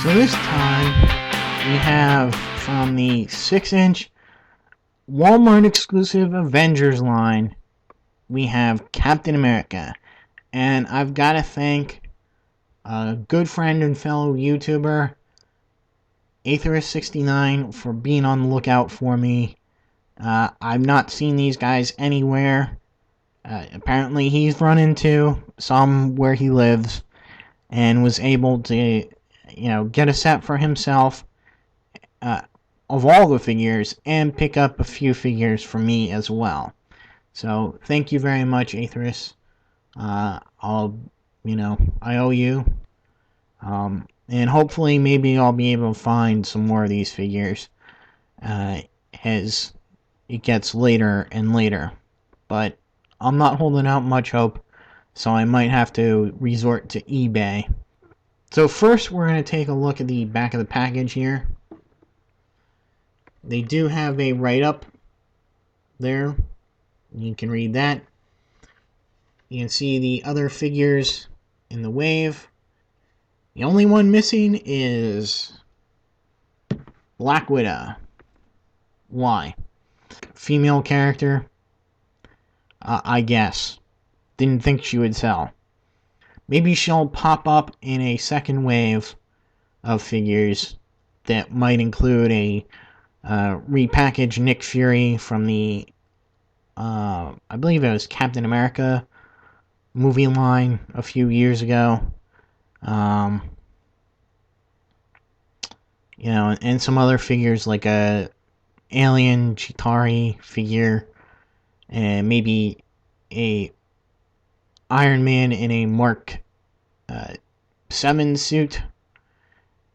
So this time we have from the 6-inch Walmart exclusive Avengers line, we have Captain America. And I've got to thank a good friend and fellow YouTuber, Aetherist69, for being on the lookout for me. I've not seen these guys anywhere. Apparently he's run into some where he lives and was able to, get a set for himself of all the figures and pick up a few figures for me as well. So thank you very much, Aetherist. I owe you. And hopefully maybe I'll be able to find some more of these figures as it gets later and later. But I'm not holding out much hope, so I might have to resort to eBay. So first we're going to take a look at the back of the package here. They do have a write-up there. You can read that. You can see the other figures in the wave. The only one missing is Black Widow. Why? Female character? I guess. Didn't think she would sell. Maybe she'll pop up in a second wave of figures that might include a repackaged Nick Fury from the, I believe it was Captain America movie line a few years ago. And some other figures like a Alien Chitauri figure, and maybe a Iron Man in a Mark 7 suit,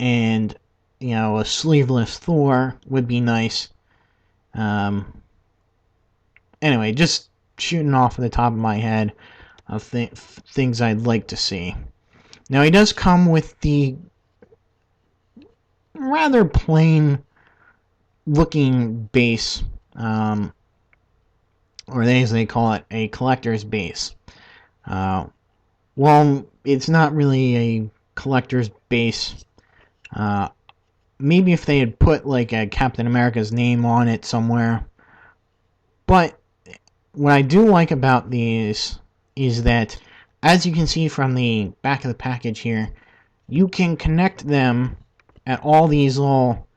and a sleeveless Thor would be nice. Anyway, just shooting off the top of my head of things I'd like to see. Now, he does come with the rather plain looking base, or as they call it, a collector's base. Well, it's not really a collector's base. Maybe if they had put like a Captain America's name on it somewhere. But what I do like about these is that, as you can see from the back of the package here, you can connect them at all these little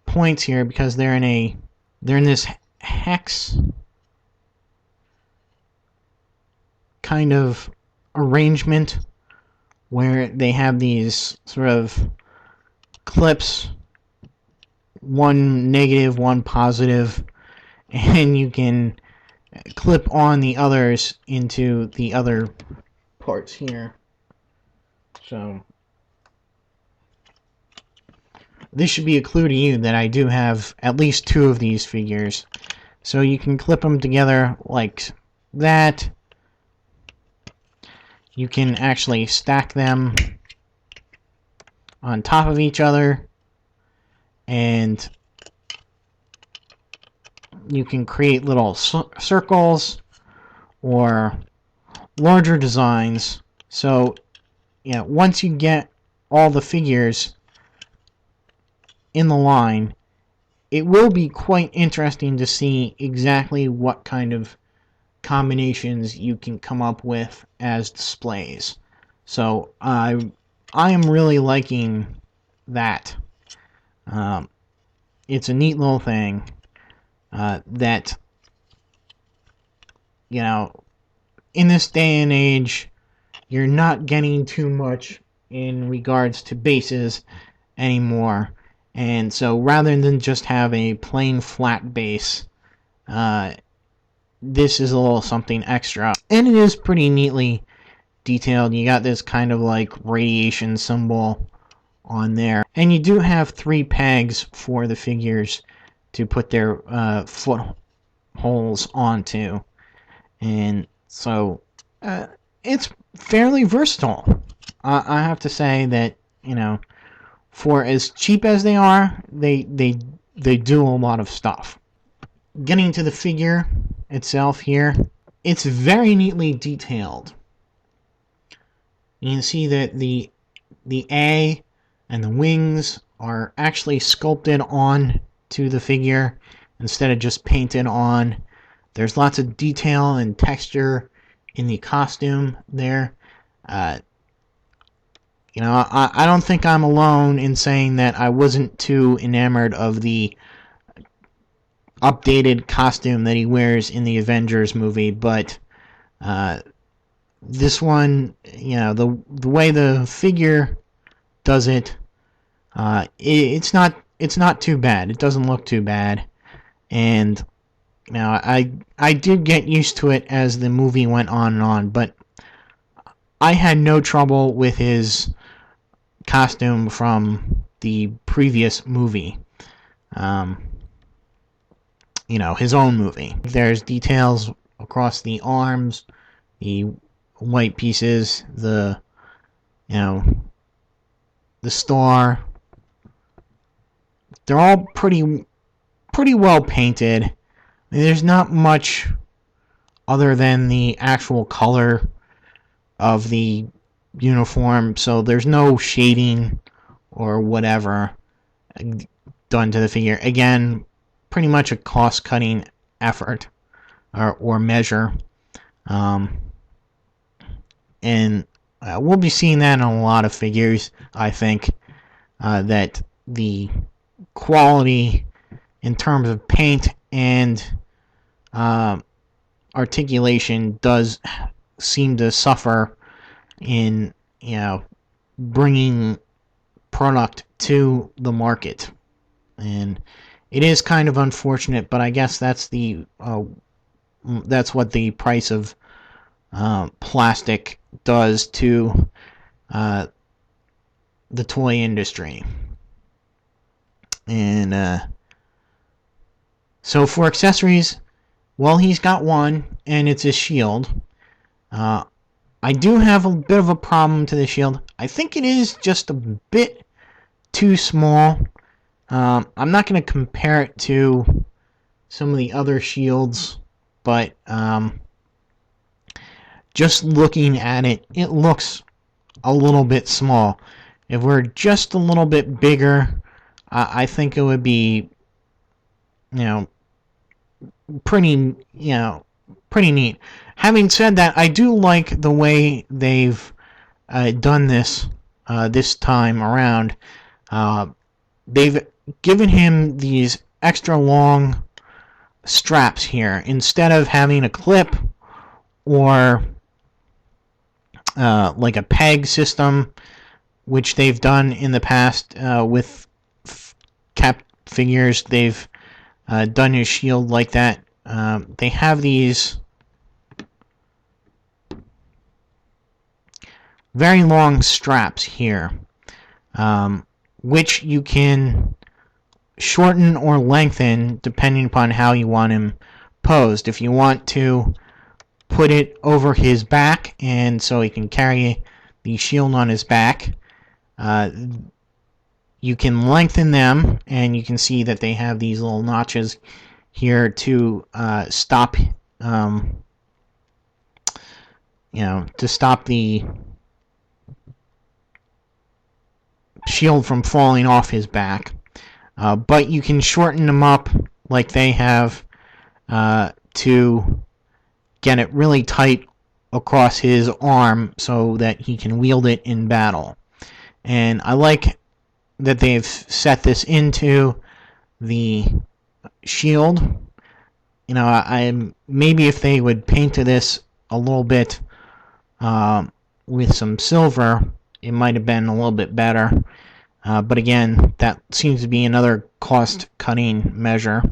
points here because they're in this hex kind of arrangement where they have these sort of clips, one negative, one positive, and you can clip on the others into the other parts here. So this should be a clue to you that I do have at least 2 of these figures. So you can clip them together like that. You can actually stack them on top of each other, and you can create little circles or larger designs. So, once you get all the figures in the line, it will be quite interesting to see exactly what kind of combinations you can come up with as displays. So I am really liking that. It's a neat little thing that, in this day and age, you're not getting too much in regards to bases anymore. And so rather than just have a plain flat base, this is a little something extra. And it is pretty neatly detailed. You got this kind of like radiation symbol on there. And you do have 3 pegs for the figures to put their footholes onto. And so it's fairly versatile. I have to say that, for as cheap as they are, they do a lot of stuff. Getting to the figure itself here, it's very neatly detailed. You can see that the A and the wings are actually sculpted on to the figure instead of just painted on. There's lots of detail and texture in the costume there. I don't think I'm alone in saying that I wasn't too enamored of the updated costume that he wears in the Avengers movie, but this one, the way the figure does it, it's not too bad. It doesn't look too bad, and I did get used to it as the movie went on and on, but I had no trouble with his costume from the previous movie. His own movie. There's details across the arms, the white pieces, the star. They're all pretty well painted. There's not much other than the actual color of the uniform, so there's no shading or whatever done to the figure. Again, pretty much a cost-cutting effort or measure, and we'll be seeing that in a lot of figures. I think that the quality in terms of paint and articulation does seem to suffer in bringing product to the market, and it is kind of unfortunate, but I guess that's what the price of plastic does to the toy industry. And so for accessories, well, he's got one, and it's his shield. I do have a bit of a problem to the shield. I think it is just a bit too small. I'm not going to compare it to some of the other shields, but just looking at it, it looks a little bit small. If we're just a little bit bigger, I think it would be, pretty neat. Having said that, I do like the way they've done this this time around. They've given him these extra long straps here instead of having a clip or like a peg system, which they've done in the past with Cap figures. They've done his shield like that. They have these very long straps here, which you can shorten or lengthen depending upon how you want him posed. If you want to put it over his back and so he can carry the shield on his back, you can lengthen them, and you can see that they have these little notches here to stop the shield from falling off his back. But you can shorten them up like they have to get it really tight across his arm so that he can wield it in battle. And I like that they've set this into the shield. Maybe if they would paint this a little bit with some silver, it might have been a little bit better. But again, that seems to be another cost-cutting measure.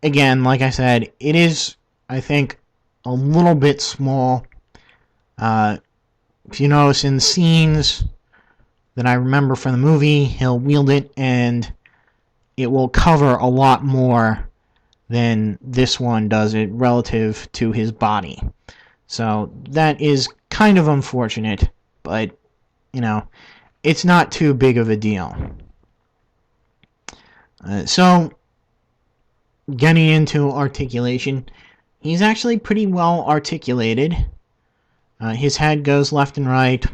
Again, like I said, it is, I think, a little bit small. If you notice in the scenes that I remember from the movie, he'll wield it and it will cover a lot more than this one does it relative to his body. So that is kind of unfortunate, but it's not too big of a deal. So getting into articulation, he's actually pretty well articulated. His head goes left and right,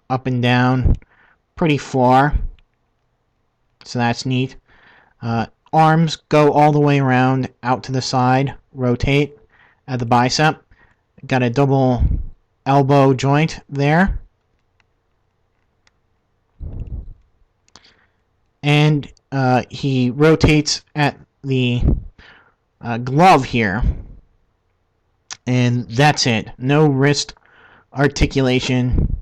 up and down, pretty far. So that's neat. Arms go all the way around, out to the side, rotate at the bicep. Got a double elbow joint there. And he rotates at the glove here. And that's it. No wrist articulation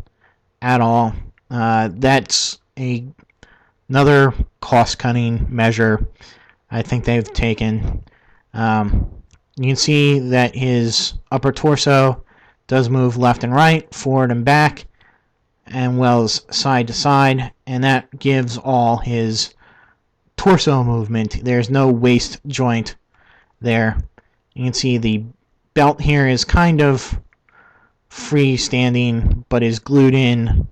at all. That's another cost-cutting measure I think they've taken. You can see that his upper torso does move left and right, forward and back, and well as side to side, and that gives all his torso movement. There's no waist joint there. You can see the belt here is kind of freestanding, but is glued in.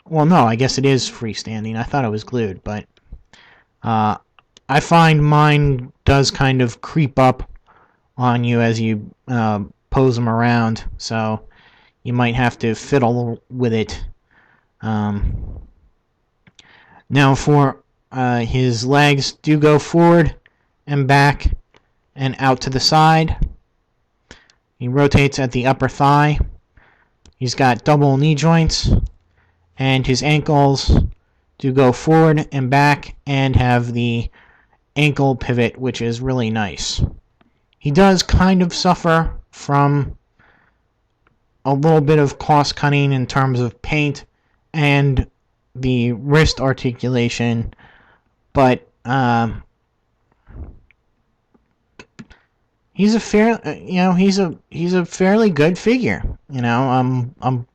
Well, no, I guess it is freestanding. I thought it was glued, but I find mine does kind of creep up on you as you pose them around, so you might have to fiddle with it. Now for his legs do go forward and back and out to the side. He rotates at the upper thigh. He's got double knee joints, and his ankles do go forward and back and have the ankle pivot, which is really nice. He does kind of suffer from a little bit of cost cutting in terms of paint and the wrist articulation, but he's a fairly good figure. I'm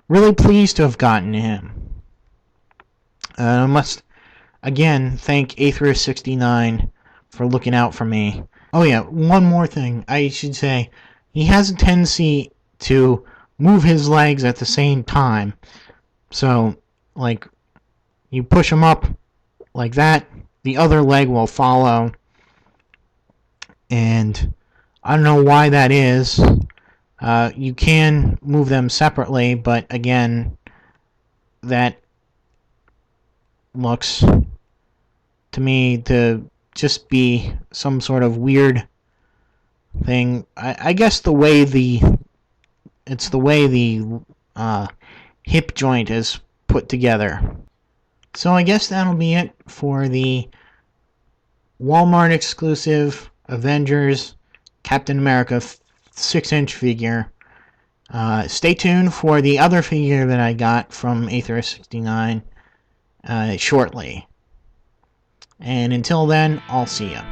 really pleased to have gotten him. I must again thank Aetherius69 for looking out for me. Oh yeah, one more thing I should say. He has a tendency to move his legs at the same time. So, like, you push him up like that, the other leg will follow. And I don't know why that is. You can move them separately, but again, that looks to me to just be some sort of weird thing. I guess the way the hip joint is put together. So I guess that'll be it for the Wal-Mart exclusive Avengers Captain America 6-inch figure. Stay tuned for the other figure that I got from Aetherius69 shortly. And until then, I'll see ya.